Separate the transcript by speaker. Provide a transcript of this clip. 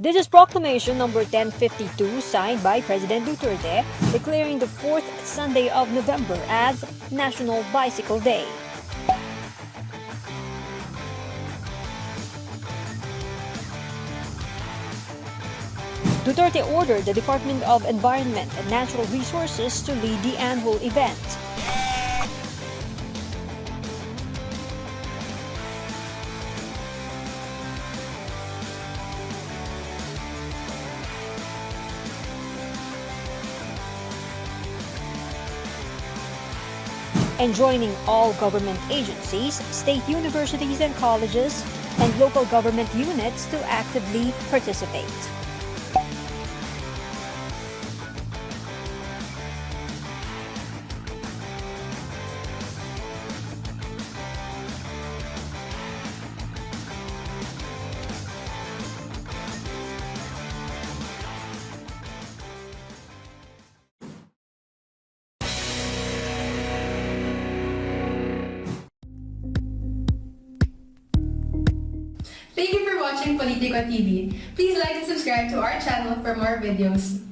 Speaker 1: This is Proclamation number 1052 signed by President Duterte declaring the 4th Sunday of November as National Bicycle Day. Duterte ordered the Department of Environment and Natural Resources to lead the annual event. Enjoining all government agencies, state universities and colleges, and local government units to actively participate.
Speaker 2: Thank you for watching Politiko TV. Please like and subscribe to our channel for more videos.